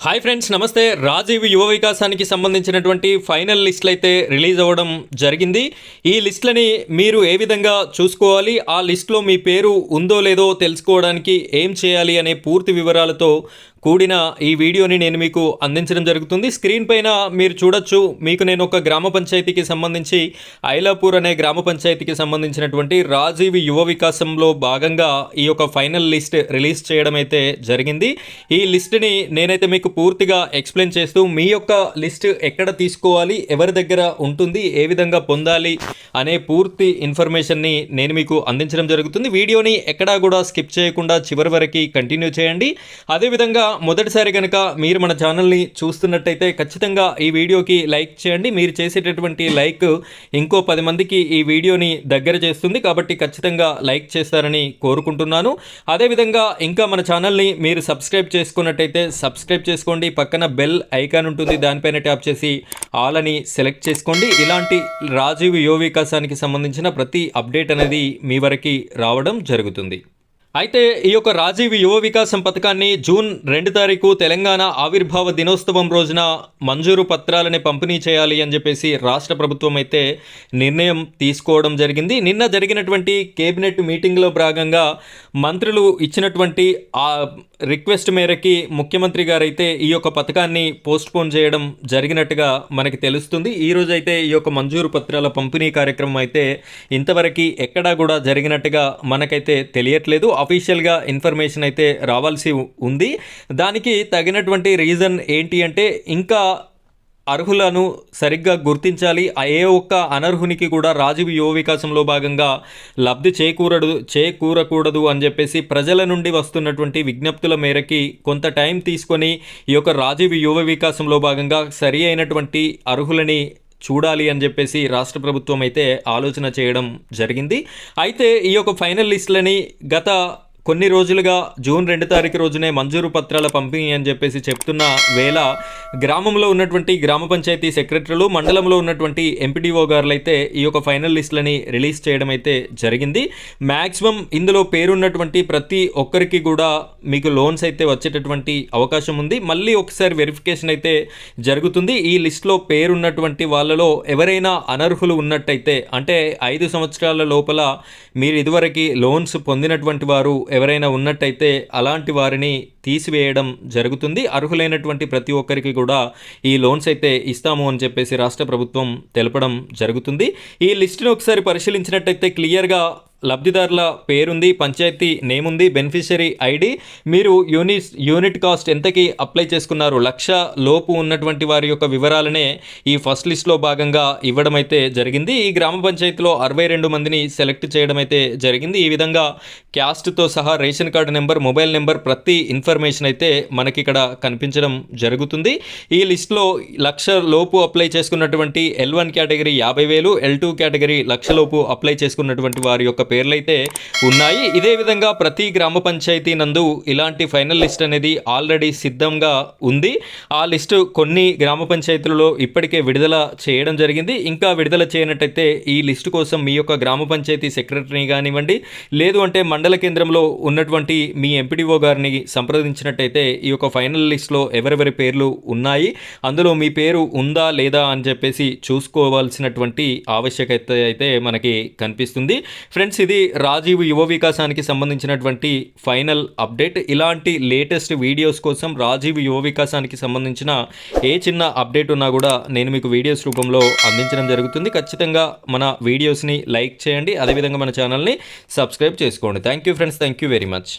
Hi friends, నమస్తే. రాజీవ్ యువ వికాసానికి సంబంధించినటువంటి ఫైనల్ లిస్టులు అయితే రిలీజ్ అవ్వడం జరిగింది. ఈ లిస్టులని మీరు ఏ విధంగా చూసుకోవాలి, ఆ లిస్టులో మీ పేరు ఉందో లేదో తెలుసుకోవడానికి ఏం చేయాలి అనే పూర్తి వివరాలతో కూడిన ఈ వీడియోని నేను మీకు అందించడం జరుగుతుంది. స్క్రీన్ పైన మీరు చూడొచ్చు. మీకు నేను ఒక గ్రామ పంచాయతీకి సంబంధించి ఐలాపూర్ అనే గ్రామ పంచాయతీకి సంబంధించినటువంటి రాజీవ్ యువ వికాసంలో భాగంగా ఈ యొక్క ఫైనల్ లిస్ట్ రిలీజ్ చేయడం అయితే జరిగింది. ఈ లిస్ట్ని నేనైతే మీకు పూర్తిగా ఎక్స్ప్లెయిన్ చేస్తూ మీ యొక్క లిస్ట్ ఎక్కడ తీసుకోవాలి, ఎవరి దగ్గర ఉంటుంది, ఏ విధంగా పొందాలి అనే పూర్తి ఇన్ఫర్మేషన్ని నేను మీకు అందించడం జరుగుతుంది. వీడియోని ఎక్కడా కూడా స్కిప్ చేయకుండా చివరి వరకు కంటిన్యూ చేయండి. అదేవిధంగా మొదటిసారి కనుక మీరు మన ఛానల్ని చూస్తున్నట్టయితే ఖచ్చితంగా ఈ వీడియోకి లైక్ చేయండి. మీరు చేసేటటువంటి లైక్ ఇంకో 10 మందికి ఈ వీడియోని దగ్గర చేస్తుంది, కాబట్టి ఖచ్చితంగా లైక్ చేస్తారని కోరుకుంటున్నాను. అదేవిధంగా ఇంకా మన ఛానల్ని మీరు సబ్స్క్రైబ్ చేసుకున్నట్టయితే సబ్స్క్రైబ్ చేసుకోండి. పక్కన బెల్ ఐకాన్ ఉంటుంది, దానిపైన ట్యాప్ చేసి ఆల్ అని సెలెక్ట్ చేసుకోండి. ఇలాంటి రాజీవ్ యువ వికాసానికి సంబంధించిన ప్రతి అప్డేట్ అనేది మీ వరకు రావడం జరుగుతుంది. అయితే ఈ యొక్క రాజీవ్ యువ వికాసం పథకాన్ని జూన్ 2 తారీఖు తెలంగాణ ఆవిర్భావ దినోత్సవం రోజున మంజూరు పత్రాలని పంపిణీ చేయాలి అని చెప్పేసి రాష్ట్ర ప్రభుత్వం అయితే నిర్ణయం తీసుకోవడం జరిగింది. నిన్న జరిగినటువంటి కేబినెట్ మీటింగ్లో భాగంగా మంత్రులు ఇచ్చినటువంటి ఆ రిక్వెస్ట్ మేరకి ముఖ్యమంత్రి గారైతే ఈ యొక్క పథకాన్ని పోస్ట్పోన్ చేయడం జరిగినట్టుగా మనకి తెలుస్తుంది. ఈరోజు అయితే ఈ యొక్క మంజూరు పత్రాల పంపిణీ కార్యక్రమం అయితే ఇంతవరకు ఎక్కడా కూడా జరిగినట్టుగా మనకైతే తెలియట్లేదు. అఫీషియల్గా ఇన్ఫర్మేషన్ అయితే రావాల్సి ఉంది. దానికి తగినటువంటి రీజన్ ఏంటి అంటే ఇంకా అర్హులను సరిగ్గా గుర్తించాలి. ఏ ఒక్క అనర్హునికి కూడా రాజీవ్ యువ వికాసంలో భాగంగా లబ్ధి చేకూరకూడదు అని చెప్పేసి ప్రజల నుండి వస్తున్నటువంటి విజ్ఞప్తుల మేరకి కొంత టైం తీసుకొని ఈ యొక్క రాజీవ్ యువ వికాసంలో భాగంగా సరి అయినటువంటి అర్హులని చూడాలి అని చెప్పేసి రాష్ట్ర ప్రభుత్వం అయితే ఆలోచన చేయడం జరిగింది. అయితే ఈ యొక్క ఫైనల్ లిస్టులని గత కొన్ని రోజులుగా జూన్ 2 తారీఖు రోజునే మంజూరు పత్రాల పంపిణీ అని చెప్పేసి చెప్తున్న వేళ గ్రామంలో ఉన్నటువంటి గ్రామ పంచాయతీ సెక్రటరీలు, మండలంలో ఉన్నటువంటి ఎంపీడీఓ గారులు అయితే ఈ యొక్క ఫైనల్ లిస్టులని రిలీజ్ చేయడం అయితే జరిగింది. మ్యాక్సిమం ఇందులో పేరున్నటువంటి ప్రతి ఒక్కరికి కూడా మీకు లోన్స్ అయితే వచ్చేటటువంటి అవకాశం ఉంది. మళ్ళీ ఒకసారి వెరిఫికేషన్ అయితే జరుగుతుంది. ఈ లిస్టులో పేరున్నటువంటి వాళ్ళలో ఎవరైనా అనర్హులు ఉన్నట్టయితే, అంటే 5 సంవత్సరాల లోపల మీరు ఇదివరకు లోన్స్ పొందినటువంటి వారు ఎవరైనా ఉన్నట్టయితే అలాంటి వారిని తీసివేయడం జరుగుతుంది. అర్హులైనటువంటి ప్రతి ఒక్కరికి కూడా ఈ లోన్స్ అయితే ఇస్తాము అని చెప్పేసి రాష్ట్ర ప్రభుత్వం తెలపడం జరుగుతుంది. ఈ లిస్టును ఒకసారి పరిశీలించినట్టయితే క్లియర్గా లబ్ధిదారుల పేరుంది, పంచాయతీ నేమ్ ఉంది, బెనిఫిషరీ ఐడి, మీరు యూనిట్ కాస్ట్ ఎంతకి అప్లై చేసుకున్నారు, 1,00,000 లోపు ఉన్నటువంటి వారి యొక్క వివరాలనే ఈ ఫస్ట్ లిస్ట్లో భాగంగా ఇవ్వడం అయితే జరిగింది. ఈ గ్రామ పంచాయతీలో 62 మందిని సెలెక్ట్ చేయడం అయితే జరిగింది. ఈ విధంగా క్యాస్ట్తో సహా ration card number, mobile number, ప్రతి ఇన్ఫర్మేషన్ అయితే మనకి ఇక్కడ కనిపించడం జరుగుతుంది. ఈ లిస్టులో 1,00,000 లోపు అప్లై చేసుకున్నటువంటి L1 కేటగిరీ 50,000, L2 కేటగిరీ 1,00,000 లోపు అప్లై చేసుకున్నటువంటి వారి యొక్క పేర్లైతే ఉన్నాయి. ఇదే విధంగా ప్రతి గ్రామ పంచాయతీ నందు ఇలాంటి ఫైనల్ లిస్ట్ అనేది ఆల్రెడీ సిద్ధంగా ఉంది. ఆ లిస్టు కొన్ని గ్రామ పంచాయతీలలో ఇప్పటికే విడుదల చేయడం జరిగింది. ఇంకా విడుదల చేయనట్టయితే ఈ లిస్టు కోసం మీ యొక్క గ్రామ పంచాయతీ సెక్రటరీని కానివ్వండి, లేదు అంటే మండల కేంద్రంలో ఉన్నటువంటి మీ ఎంపీడీఓ గారిని సంప్రదించినట్టయితే ఈ యొక్క ఫైనల్ లిస్టులో ఎవరెవరి పేర్లు ఉన్నాయి, అందులో మీ పేరు ఉందా లేదా అని చెప్పేసి చూసుకోవాల్సినటువంటి ఆవశ్యకత అయితే మనకి కనిపిస్తుంది. ఫ్రెండ్స్, ఇది రాజీవ్ యువ వికాసానికి సంబంధించినటువంటి ఫైనల్ అప్డేట్. ఇలాంటి లేటెస్ట్ వీడియోస్ కోసం రాజీవ్ యువ వికాసానికి సంబంధించిన ఏ చిన్న అప్డేట్ ఉన్నా కూడా నేను మీకు వీడియోస్ రూపంలో అందించడం జరుగుతుంది. ఖచ్చితంగా మన వీడియోస్ని లైక్ చేయండి, అదేవిధంగా మన ఛానల్ని సబ్స్క్రైబ్ చేసుకోండి. Thank you friends, thank you very much.